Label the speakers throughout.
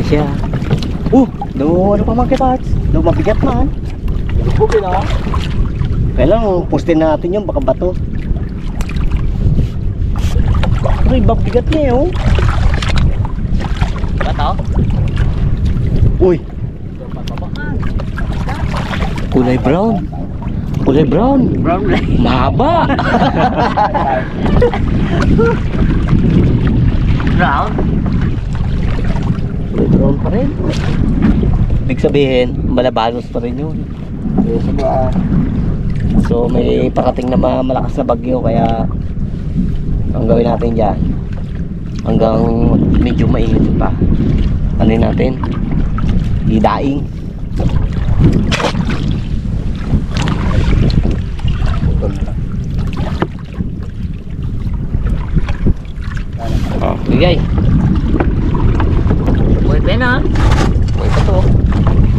Speaker 1: siya. Ano pa man kita? Mabigat man. Okay na. Kailangan postin natin yung baka bato. Ay, babigat niya oh.
Speaker 2: Bato?
Speaker 1: Uy. Kulay brown. Kulay brown.
Speaker 2: Brown light.
Speaker 1: Mahaba.
Speaker 2: Brown?
Speaker 1: Kulay brown pa rin. Ibig sabihin, malabanos pa rin yun. So may parating na malakas na bagyo, kaya ang gawin natin dyan hanggang medyo mainit pa, ano natin, idaing. Bigay.
Speaker 2: Uy, pena.
Speaker 1: Uy, pa to.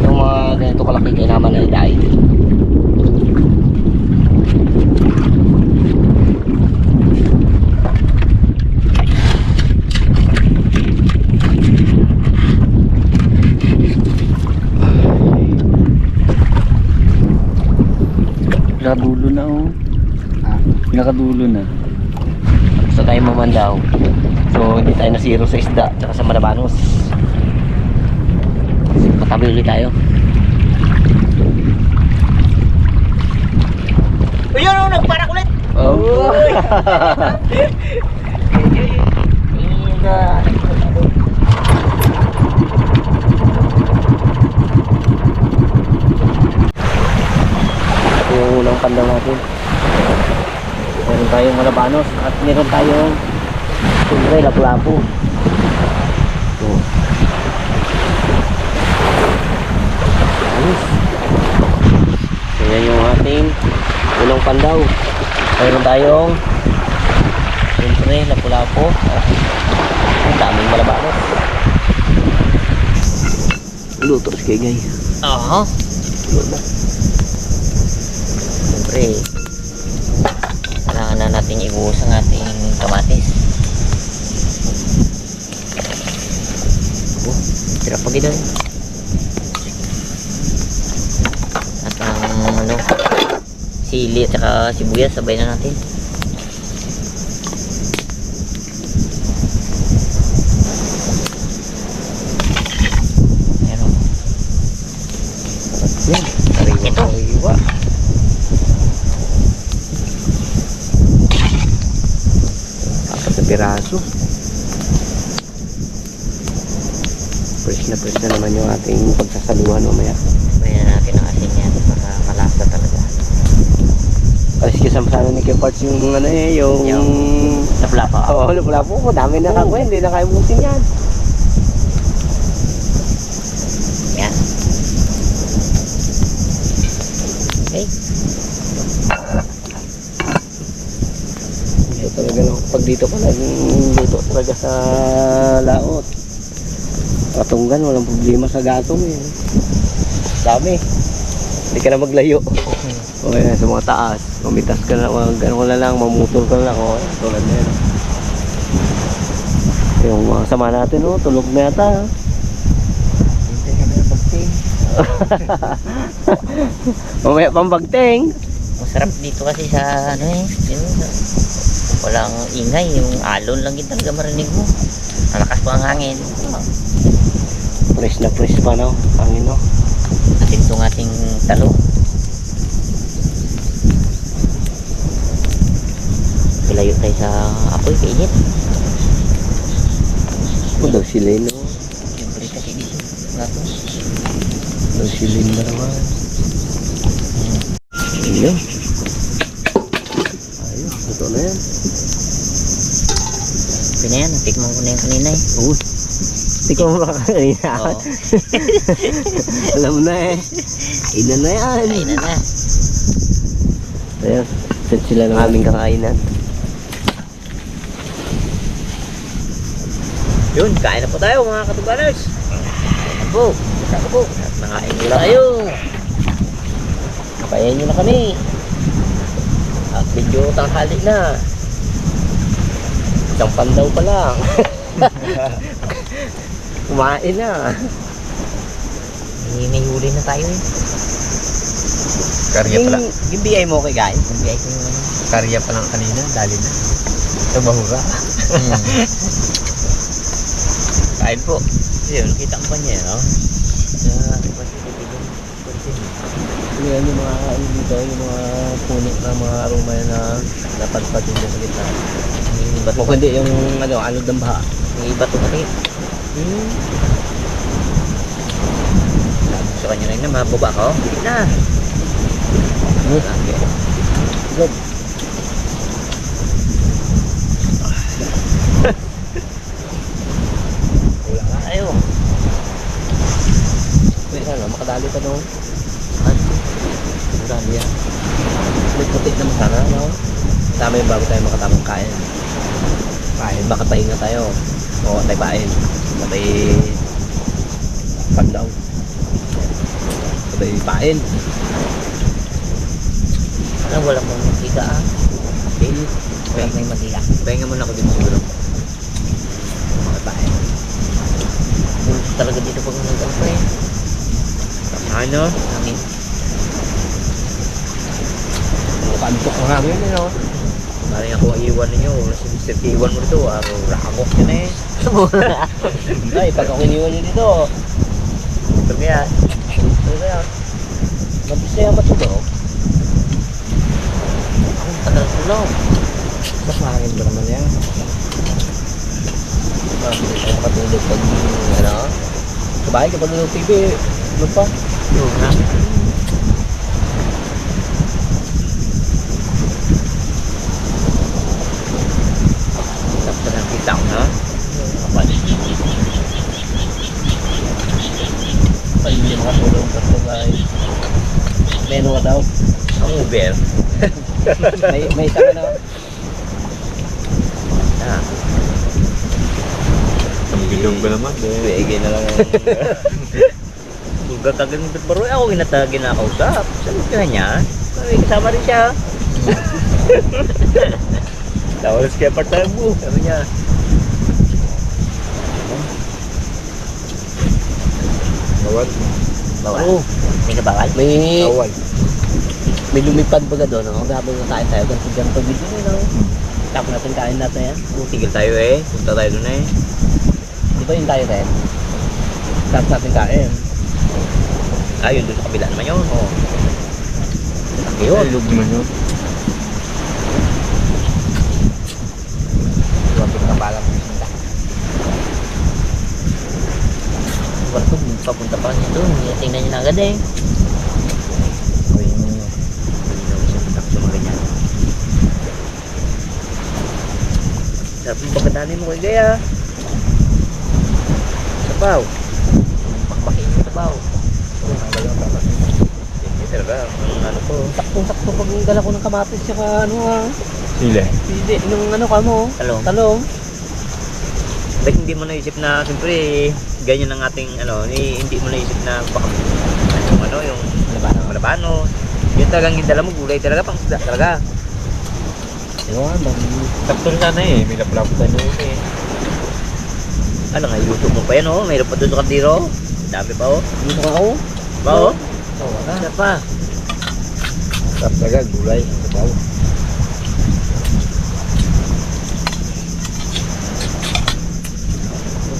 Speaker 1: Yung mga ganito kalaki kayo naman na idaing.
Speaker 3: Nakadulo na oh. Nakadulo na.
Speaker 1: Gusto tayo mamandaw. So hindi tayo nasiro sa isda at sa malabanos. Patabi ulit tayo.
Speaker 2: Ayun, oh, nagparak ulit.
Speaker 1: Oh. Yung unang pandaw natin. Meron tayong malabanos at meron tayong siyempre lapu-lapu. Ayos. So yan yung ating unang pandaw. Meron tayong siyempre lapu-lapu at ang daming malabanos. Luto si Kegay.
Speaker 2: Oo.
Speaker 1: Luto na.
Speaker 2: Siyempre, kailangan na natin ibuhos ang ating kamatis. Sarap pag ito. At ang sili at saka sibuyas, sabay na natin. Ayan o.
Speaker 1: Yan.
Speaker 2: Ito.
Speaker 1: Sariwa. Apat na piraso. Fresh na naman yung ating pagsasaluhan mamaya.
Speaker 2: Sabay na natin ang asin yan para malasa talaga.
Speaker 1: Alis kasama sana ni Keparts yung ano yung
Speaker 2: Laplapa.
Speaker 1: oo, lapu-lapu ko. Dami na kakuha, hindi na kaibutin yan.
Speaker 2: Yan. Okay.
Speaker 1: Ito talaga no, pag dito ka nagluto talaga sa laot. Katunggan, walang problema sa gatong eh. Dami. Hindi ka na maglayo. O yan, sa mga taas. Mamitas ka na, gano'n ka na lang, mamutol ka na lang. O, tulad na yan. Yung mga sama natin, oh, tulog na yata.
Speaker 3: Hintay ka na yung pagting.
Speaker 1: Mamaya pang bagting.
Speaker 2: Masarap dito kasi sa ano eh. Yun, walang ingay. Yung alon lang kita talaga marinig mo. Malakas po ang hangin.
Speaker 1: Fresh na fresh pa, no? Hangin, no?
Speaker 2: Atin itong ating talo. Ilayo tayo sa apoy, kainit.
Speaker 1: O, daw silin, no?
Speaker 2: Siyempre kasi dito. Nato.
Speaker 1: Daw silin na naman. Ayun. Ayun, ito na yan.
Speaker 2: Pina yan, natikman ko na yung kanina eh.
Speaker 1: Uy. Hindi ko makakanina.
Speaker 2: Oo.
Speaker 1: Alam mo na eh. Ina na yan.
Speaker 2: Ayun na na.
Speaker 1: Ayan, set sila ng aming kakainan.
Speaker 2: Yun, kain na po tayo mga katuganers. Kain na po. Kain na po. At nakain nyo tayo. Kapayan nyo na kami. At medyo tanghali na. Isang pandaw pa lang.
Speaker 1: Kumain na.
Speaker 2: May huli na tayo eh.
Speaker 4: Karya pala.
Speaker 1: Yung BI mo kay Guy.
Speaker 2: Nagbiyay ko yung ano.
Speaker 4: Karya pa lang kanina, dali na. Sa bahura.
Speaker 1: Kain po.
Speaker 2: Yun, kita ko pa niya, no?
Speaker 1: Yan yung mga ano dito, yung mga puno na mga aroma na napadpad din sa gitna.
Speaker 2: May bato
Speaker 1: O kundi yung anod ng baha.
Speaker 2: May bato kasi. Sabi sa kanya rin na mababa ka, oh. Hindi na. Okay.
Speaker 1: Good.
Speaker 2: Wala nga tayo.
Speaker 1: Wait, ano, makadali pa doon.
Speaker 2: Marami yan.
Speaker 1: May puti naman sana, no? Tama yung bago tayo makatamang kain. Kain, baka pahinga tayo. O, tayo pain. Patay pandaw. Patay pain.
Speaker 2: Alam, walang mong magkita ah.
Speaker 1: Okay.
Speaker 2: Walang may magkita.
Speaker 1: Pahinga muna ako dito siguro. Mga pain.
Speaker 2: Bulto talaga dito pag nag-alpa eh.
Speaker 1: Ano?
Speaker 2: Amin.
Speaker 1: Pantok ng hangin, no? Maring ako iwan ninyo. Si Mr. K iwan mo dito. Rakakok yun eh. Ay, pag ako iniwan nyo dito.
Speaker 2: Ito kaya.
Speaker 1: Ito kaya. Mabis na yung matulog.
Speaker 2: Ang tagal tulong.
Speaker 1: Mas mahangin ba naman yan? Mabis na yung matulog pag ano? Sabay kapag nung TV. Ano pa?
Speaker 2: Yun na.
Speaker 1: Tapos na kita ko na.
Speaker 2: Kapal.
Speaker 1: Pag hindi makatulog sa sabay. Menu ka daw.
Speaker 2: Ang Uber.
Speaker 1: May isa ka na.
Speaker 2: Ah.
Speaker 4: Ang bilog ba naman?
Speaker 1: Bigay na lang.
Speaker 2: Tulga ka ganun ba't baro? Ako ginatagin na kausap. Sabi ka niya. Ay, kasama rin siya.
Speaker 1: Tawalas kaya part-time mo.
Speaker 2: Sabi niya.
Speaker 4: Bawal.
Speaker 2: Bawal.
Speaker 1: Oo.
Speaker 2: May nabawal?
Speaker 4: Bawal.
Speaker 1: May lumipad baga doon. Ano? Habang nakain tayo. Ganito video na no? Tapos natin kain natin yan.
Speaker 2: Tigil tayo eh. Punta tayo dun eh.
Speaker 1: Di ba yung tayo rin? Tapos natin kain.
Speaker 2: Ah, yun doon sa kabila naman yun.
Speaker 1: Oo.
Speaker 4: Ayun. Bilog naman yun.
Speaker 2: Wapit na pala kung sinta. Ba't kung papunta pa niya doon? Tingnan niya na agad eh.
Speaker 4: Ayun.
Speaker 2: Malinaw siya takso mga ganyan. Sabi mo pagkadali mo kay Gaya. Sabaw. Pakbakin mo sabaw. Hindi talaga. Ang ano ko.
Speaker 1: Saktong-sakto pag dala ko ng kamatis tsaka ano ha.
Speaker 4: Sila.
Speaker 1: Hindi, nung ano ka mo.
Speaker 2: Talong.
Speaker 1: Talong.
Speaker 2: Ba't hindi mo naisip na siyempre ganyan ang ating ano, hindi mo naisip na baka yung malabano. Yun talagang gindala mo gulay talaga pang isda talaga.
Speaker 1: Ewan, bang...
Speaker 4: Sakto sana eh. May laplap na yun eh.
Speaker 2: Ano nga, YouTube mo pa yan oh. Mayroon pa doon sa kandiro. Dami pa oh.
Speaker 1: Dito ka ako.
Speaker 2: Ba oh?
Speaker 1: Oo, wala.
Speaker 2: Ano pa?
Speaker 4: Sarap talaga. Gulay. Sabaw.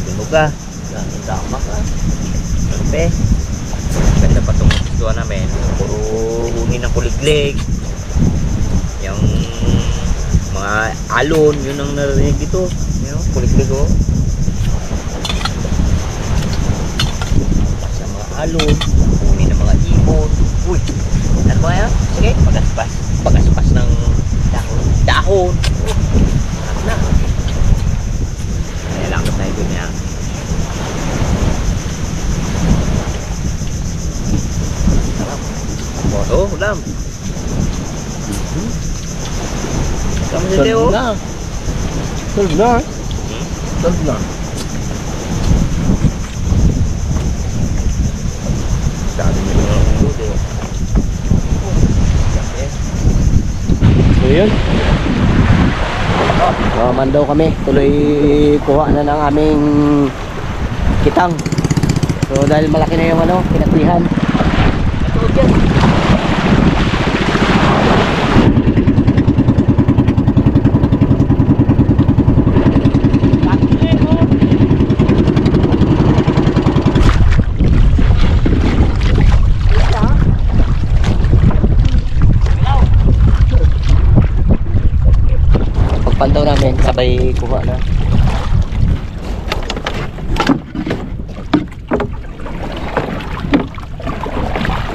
Speaker 2: Tunog ka. Tama ka. Pe. Ganda pa itong gustuhan namin. Puro huni ng kuliglig. Yung mga alon, yun ang narinig dito. You know, kuliglig oh. Sa mga alon, huni ng mga ibon. Uy, ano ba yan? Sige, pagaspas. Pagaspas ng dahon. Dahon. Harap na. Kaya lakot na ito niya. Oh, ulam. Kamu sa Teo?
Speaker 1: Solve na. Solve na. Solve na.
Speaker 2: Dami mo yung ulo, Teo.
Speaker 1: So yun. Man daw kami. Tuloy kuha na ng aming kitang. So dahil malaki na yung ano, pinaklihan.
Speaker 2: Matuod yan.
Speaker 1: Pagpantaw namin, sabay kuha na.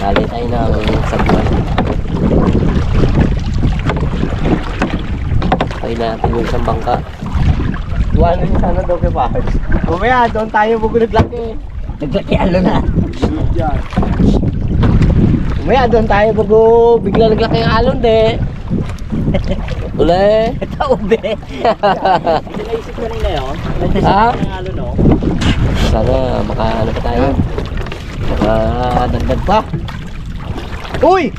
Speaker 1: Dali tayo ng sabuan. Tayo natin yung isang bangka. Iwanan niyo sana daw kay Pahal. Mamaya, doon tayo bago naglaki. Naglaki alo na. Mamaya, doon tayo bago bigla naglaki ang alon, de. Ule.
Speaker 2: Taube. Ito naisip ko nila yun.
Speaker 1: Ha?
Speaker 2: Ang alo no.
Speaker 1: Sana makaano pa tayo. Makadagdag pa. Uy!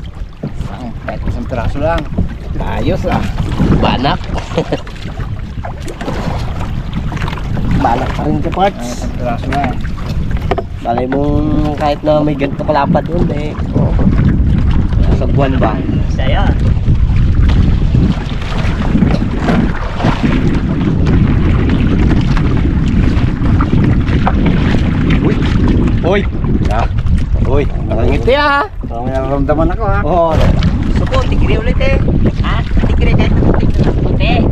Speaker 3: Kahit isang traso lang.
Speaker 1: Ayos ah. Banak. Banak pa rin ka parts.
Speaker 3: Isang traso lang.
Speaker 1: Balay mong kahit na may ganito kalapad doon eh. Oh. Sa buwan ba?
Speaker 2: Isa yan.
Speaker 1: Uy! Ah. Uy! Nakangiti ah!
Speaker 3: Parang may nararamdaman ako ha.
Speaker 1: Oo.
Speaker 2: Suko, tigre ulit eh. Ha? Tigre kahit puti na puti.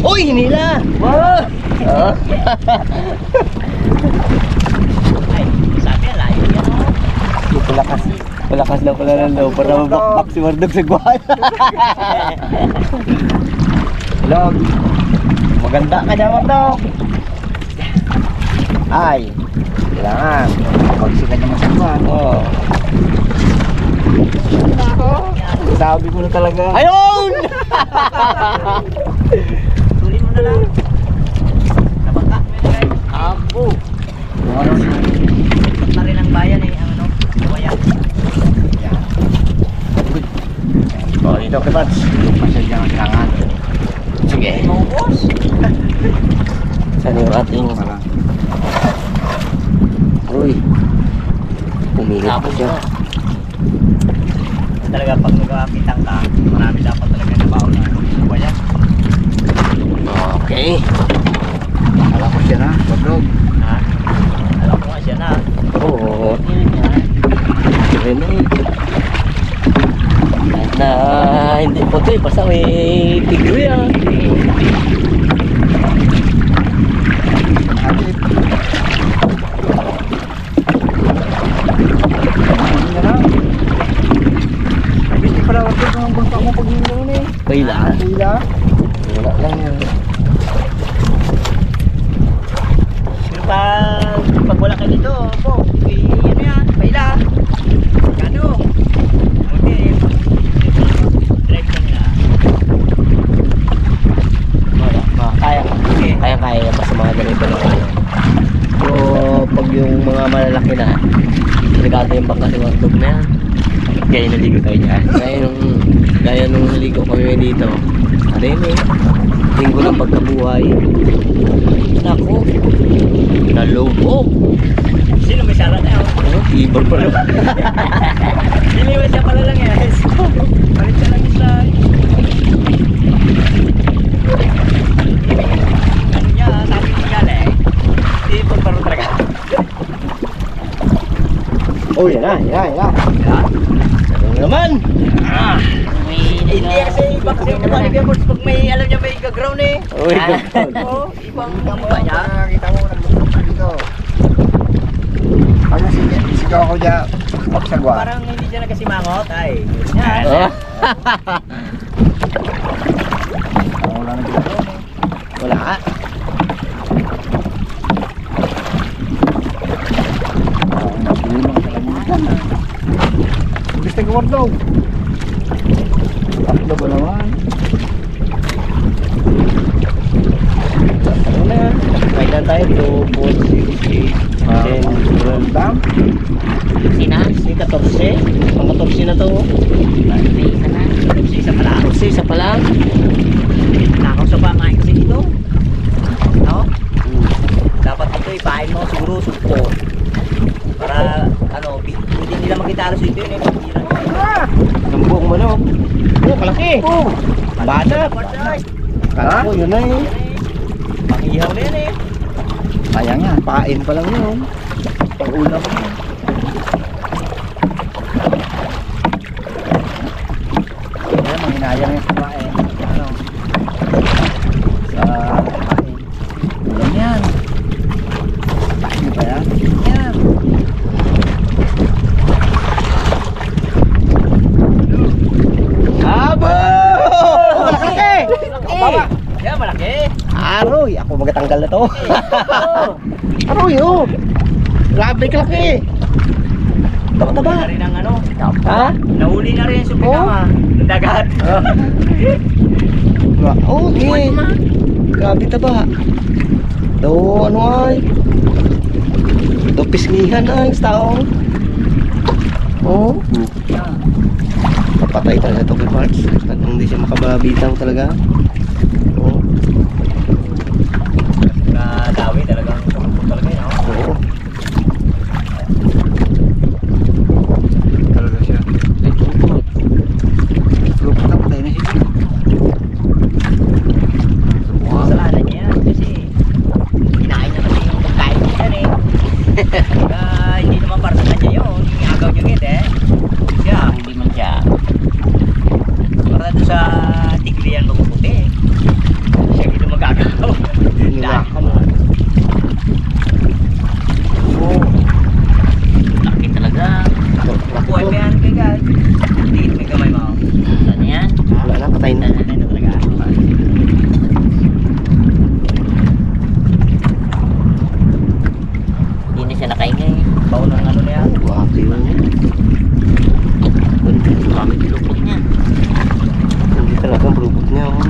Speaker 1: Uy! Hinila! Wow! Oh.
Speaker 2: Ay, sabi yan, layo yan oh.
Speaker 1: Palakas na pala ng low para mabakbak si Wardog sa guwan. Log! Maganda ka na Wardog! Ay! Kailangan!
Speaker 3: Pagsikat naman sa buwan.
Speaker 1: Oo. Sabi ko na talaga. Ayun!
Speaker 2: Tuloy mo na lang. Nabangka, may nagay.
Speaker 1: Apo!
Speaker 3: Kung ano siya.
Speaker 2: Ikot na rin ang bayan eh, ang ano, bayan.
Speaker 1: Oh, dito kay Pats.
Speaker 3: Pasensya nga kailangan.
Speaker 1: Sige.
Speaker 2: Maubos.
Speaker 1: Saan yung ating...
Speaker 3: Wala.
Speaker 1: Uy! Pumilit pa siya.
Speaker 2: Talaga pag nagkakitang ka, marami dapat talaga na baon na bayan.
Speaker 1: Okay.
Speaker 3: Alam ko siya na. Wardog.
Speaker 2: Ha? Alam ko nga siya na.
Speaker 1: Oo. Sige na eh. Kahit na hindi po ito eh. Basta may tigre ah.
Speaker 3: Agit. Hindi na lang. Hindi pala Wardog ang bangka mo pag hindi naman eh.
Speaker 1: Kaila.
Speaker 3: Hila.
Speaker 1: Wala lang yan.
Speaker 2: Pero pag wala ka dito, po, ano yan, paila. Kano? Okay. Drive ka nila.
Speaker 1: Wala. Kaya.
Speaker 2: Okay.
Speaker 1: Kaya pa sa mga ganito na ano. So, pag yung mga malalaki na, nagkata yung bangka ni Wardog na yan. Kaya naligo tayo dyan. Gaya nung naligo kami dito. Ano yun eh? Linggo ng pagkabuhay. Naku. Nalubog.
Speaker 2: Sino may sara na yun?
Speaker 1: Ano? Ibon pa naman.
Speaker 2: Diliwan siya pala lang yan. Palit siya lang isa. Ano niya, sabi ko gala eh. Di pagparo talaga.
Speaker 1: Oh, yan na. Ano naman?
Speaker 2: Hindi kasi iba kasi yung mga nag-efforts pag may alam niya may gaground eh.
Speaker 1: Uy, gaground.
Speaker 2: Oo, ibang kamukha niya.
Speaker 3: Nakakita mo nagbuksan dito. Ano sigaw ko dyan. Pagsagwa.
Speaker 2: Parang hindi siya nagkasimangot. Ay, yan.
Speaker 1: Oh.
Speaker 3: Wala na dito.
Speaker 1: Wala ka.
Speaker 3: Nagulong kalimutan. Gusto ko Wardog. Tatlo ba naman?
Speaker 1: Ano na yan? Kahit na tayo. 2, 4, 6, 8, 10, 12.
Speaker 3: Dam?
Speaker 2: Sina?
Speaker 1: Si 14. Pang 14 na to.
Speaker 2: May isa na. Isa pala.
Speaker 1: 14, isa pa lang.
Speaker 2: Nakaw sa pamain kasi dito. Oo. ipain mo siguro supo. Para ano, hindi nila makita alas ito yun eh.
Speaker 1: Ang buong manok. Oh, kalaki. Oh, bata. Kala ko yun na eh.
Speaker 2: Pangihaw na yan eh.
Speaker 3: Sayang yan.
Speaker 1: Pain pa lang yun.
Speaker 3: Pang-ulam yan. Ayan, manginayang yung kumain. Ano? Sa kain. Ulam yan. Ano ba yan? Yan.
Speaker 1: Abo! Malaki!
Speaker 2: Baba. Yan, malaki.
Speaker 1: Aroy! Ako magatanggal na to. Aroy, oh! Grabe kalaki! Taba-taba!
Speaker 2: Na rin ang ano.
Speaker 1: Ha?
Speaker 2: Nahuli na rin yung supikama. Ng dagat.
Speaker 1: Okay. Grabe taba. Do, ano ay? Do, pisngihan ay, tao. Oh. Papatay talaga ito kay Parts. At hindi siya makababitaw talaga. Oh.
Speaker 2: Na dawi talagang kumupot talaga yun. Oh.
Speaker 1: Oo.
Speaker 3: Talaga siya. Ay, lupot. Lupot na patay na siya.
Speaker 2: Kasalanan niya yan kasi kinain niya kasi yung pagkain niya yan eh. Kaya hindi naman para sa kanya yun. Yung agaw niya ngit eh. Siya, hindi man siya. Para doon sa tigriyan mapuputi eh. Siya hindi magagaw.
Speaker 1: Nilakan ah.
Speaker 2: Oo. Laki talaga. Buhay pa yan kay guys. Hindi may kamay mo. Ano yan?
Speaker 1: Wala na, patay na.
Speaker 2: Ano talaga? Hindi na siya nakaingay. Baon ng ano na yan.
Speaker 1: Grabe yun.
Speaker 2: Marami tilupot niya.
Speaker 1: Hindi talaga ang robot niya. Oh.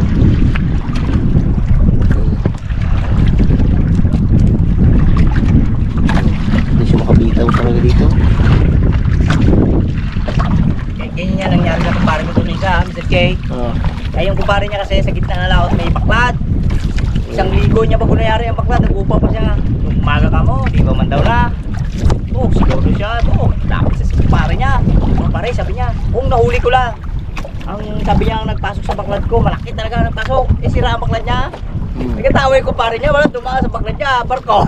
Speaker 1: Hindi siya makabitaw talaga dito.
Speaker 2: Ganyan nga nangyari na kumpare ko doon isa, Mr. K.
Speaker 1: Ah.
Speaker 2: Ay yung kumpare niya kasi sa gitna ng laot may baklad. Isang ligo niya bago nangyari ang baklad, nag-upa pa siya. Nung umaga ka mo, di ba man daw na? Oh, siguro siya. Oh, lapit sa kumpare niya. Kumpare, sabi niya, kung nahuli ko lang. Ang sabi niya nagpasok sa baklad ko, malaki talaga nagpasok. Eh sira ang baklad niya. Nagkatawa yung kumpare niya, wala tumakas sa baklad niya, barko.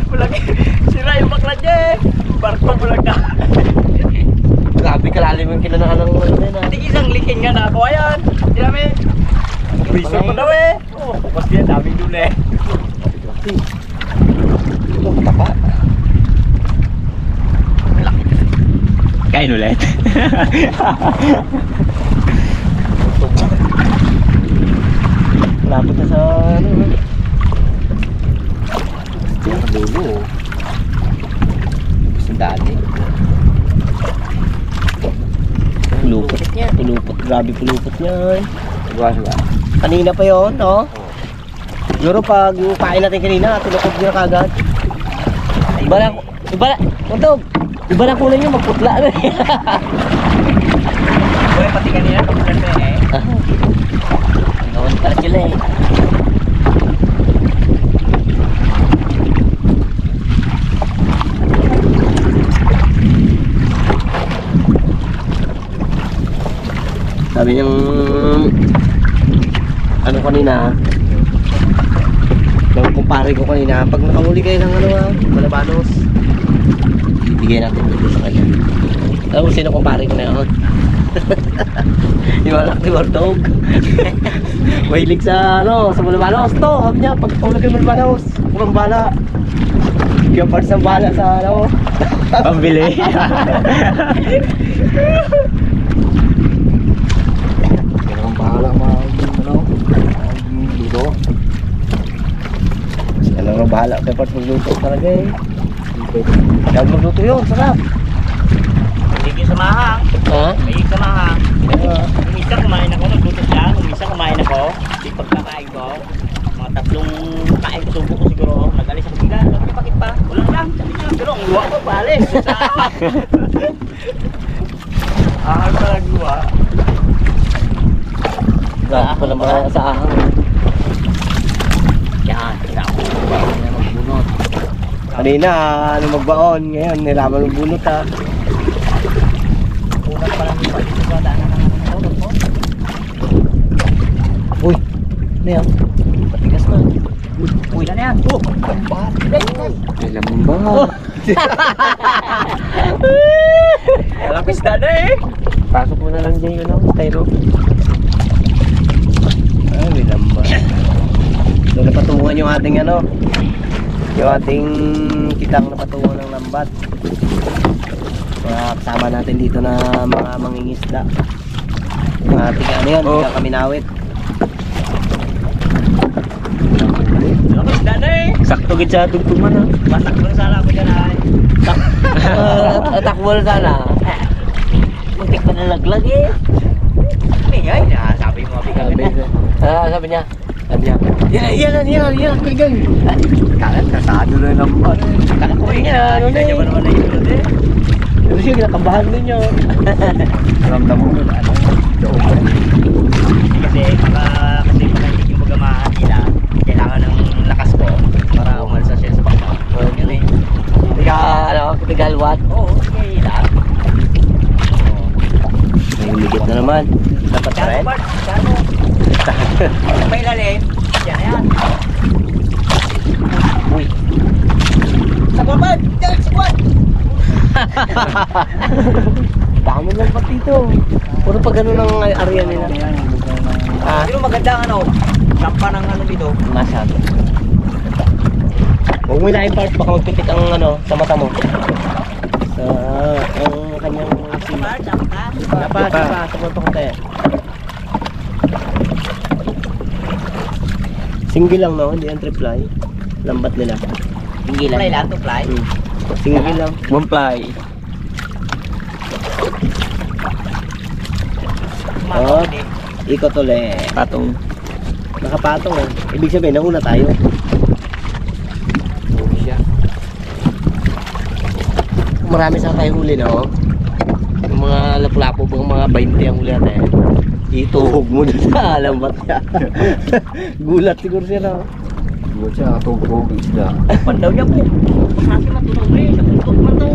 Speaker 2: Malaki, sira yung baklad niya eh. Barko mo lang na.
Speaker 1: Grabe kalalim yung kinanahan ng ano na.
Speaker 2: Hindi isang liking nga na ako, ayan. Hindi namin. Reason pa daw eh. Oh, bukas yan, daming dun eh.
Speaker 1: Ito, tapa.
Speaker 4: Kain ulit.
Speaker 1: Lapit na sa ano. Yung kadulo. Sa dati. Pulupot niya. Pulupot. Grabe pulupot niya. Kanina pa yon, no? Siguro pag yung pain natin kanina, tulukot niya kagad. Iba na, untog. Iba na kulay niya, magputla na.
Speaker 2: Uy, pati kanina, pagkulan ko eh.
Speaker 1: Gawin pala sila eh. Sabi niyang ano kanina, yung kumpare ko kanina, pag nakahuli kayo ng ano malabanos, ibigay natin dito sa kanya. Alam mo sino kumpare ko na yun? Yung anak ni Wardog. Mahilig sa ano, sa malabanos to. Sabi niya, pag kahuli kayo malabanos, kurang bala. Yung parts ng bala sa ano.
Speaker 4: Pambili.
Speaker 3: Ang bahala ano? Dito.
Speaker 1: Ano nga bahala kay parts magluto talaga eh. Kaya magluto yun, sarap.
Speaker 2: Hindi yung samahang.
Speaker 1: Ha?
Speaker 2: May samahang. Yung isa kumain ako, nagluto siya. Yung isa kumain ako. Yung pagkakain ko, mga tatlong kain ko, subo ko siguro. Nag-alis ako bigla. Sabi niya, bakit pa? Wala lang. Sabi niya, pero ang luwa ko, balik. Ahal pa lang luwa.
Speaker 1: Grabe ko naman sa ahang. Kanina, ano magbaon. Ngayon, nilaman ng bunot ha.
Speaker 2: Unang pa lang dito sa daanan ng motor mo.
Speaker 1: Uy, ano yan? Patigas na.
Speaker 2: Uy, ano yan? Oh!
Speaker 3: May lamba.
Speaker 2: Walang pista na eh!
Speaker 1: Pasok mo na lang dyan yun, styro. Ay, may lamba. So, napatungan yung ating ano, yung ating kitang napatungan ng lambat. Mga kasama natin dito na mga mangingisda. Yung ating ano yan,
Speaker 3: Oh.
Speaker 1: kami nawit.
Speaker 2: Walang pista na eh!
Speaker 3: Sakto gid sa tugtugan ha.
Speaker 2: Basak mo na sana ako dyan ay.
Speaker 1: Takbo na sana.
Speaker 2: Muntik pa nalaglag eh. Ano yan? Sabi mo
Speaker 1: Sabi niya. Sabi niya. Yan. Kaigan.
Speaker 2: Kalat, kasado na yung lambat. Kala ko eh.
Speaker 1: Ano na
Speaker 2: Hindi
Speaker 1: eh.
Speaker 2: ba naman na yun eh?
Speaker 1: Pero siya, kinakabahan din niya.
Speaker 3: Ramdam mo na ano.
Speaker 2: Kasi hindi yung magamaan nila, kailangan ng lakas ko para umalsa siya sa bakta. Yun eh.
Speaker 1: Tigalwat.
Speaker 2: Oo, okay lang.
Speaker 1: May humigit na naman. Dapat pa rin.
Speaker 2: Bart, kano? May ilalim. Yan, yan.
Speaker 1: Uy.
Speaker 2: Sa babad! Diyan, squad!
Speaker 1: Dami lang pa dito. Puro pa ganun ang area nila.
Speaker 2: Pero magandang ano, sampa ng ano dito.
Speaker 1: Masyado. Huwag mo ilahin part, baka magpitik ang ano, sa mata mo. Sa ang kanyang sima.
Speaker 2: Bart, sampa.
Speaker 1: Sapa, sa punto ko tayo. Single lang no, hindi ang triply. Lambat nila.
Speaker 2: Hindi lang. Fly lang to fly.
Speaker 1: Single lang.
Speaker 3: One ply.
Speaker 1: Oh, ikot ulit.
Speaker 3: Patong.
Speaker 1: Nakapatong eh. Ibig sabihin, nauna tayo.
Speaker 3: Siya.
Speaker 1: Marami sa tayo huli na oh. Yung mga lapu-lapo bang mga 20 ang huli natin. Ituhog mo na sa lambat niya. Gulat siguro siya na.
Speaker 3: Buat siya tugtog isda.
Speaker 2: Pandaw niya po. Masaki matulog eh. Napuntok man to.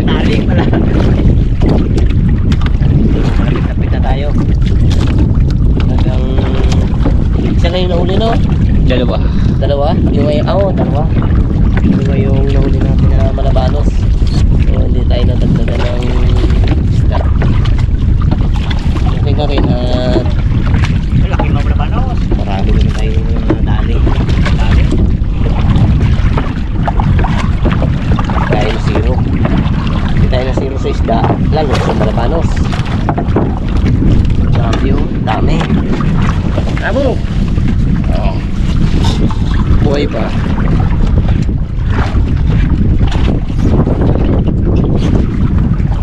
Speaker 2: Katali pala.
Speaker 1: Malapit na tayo. Hanggang... Isa na yung nahuli no?
Speaker 3: Dalawa.
Speaker 1: Dalawa? Yung may... dalawa. Dalawa yung nahuli natin na malabanos. So hindi tayo natagdagan ng isda. Okay na rin at
Speaker 2: Malaki mo na ba no?
Speaker 1: marami na tayo dali. Kaya yung zero. Hindi tayo na zero sa isda. Lalo sa malabanos. Grabe yung dami. Abo! Oh. Buhay pa.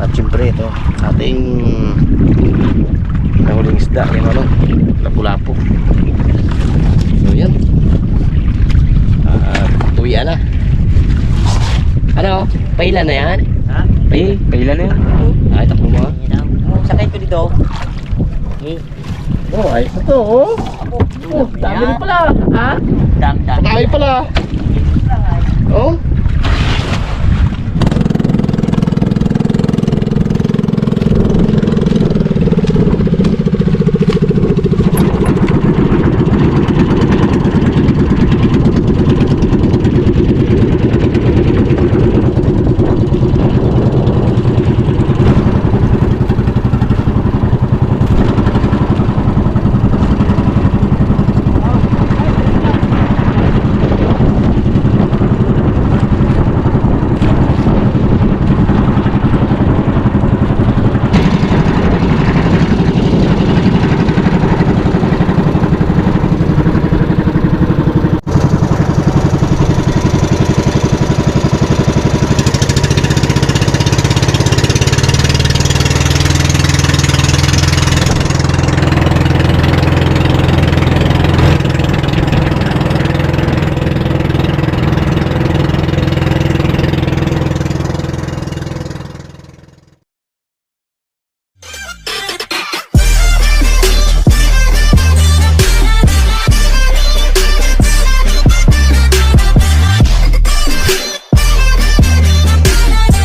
Speaker 1: At syempre ito, ating nahuling isda, yung ano, lapu-lapu. So yan. Tuwian na. Ano? Pailan na yan?
Speaker 2: Ha?
Speaker 3: Pailan na yan.
Speaker 1: Ay, takbo mo.
Speaker 2: Sakay ko dito.
Speaker 1: Oh, ayos na to, oh. Oh, dami rin pala. Ha?
Speaker 2: Dam.
Speaker 1: Dami pala. Oh,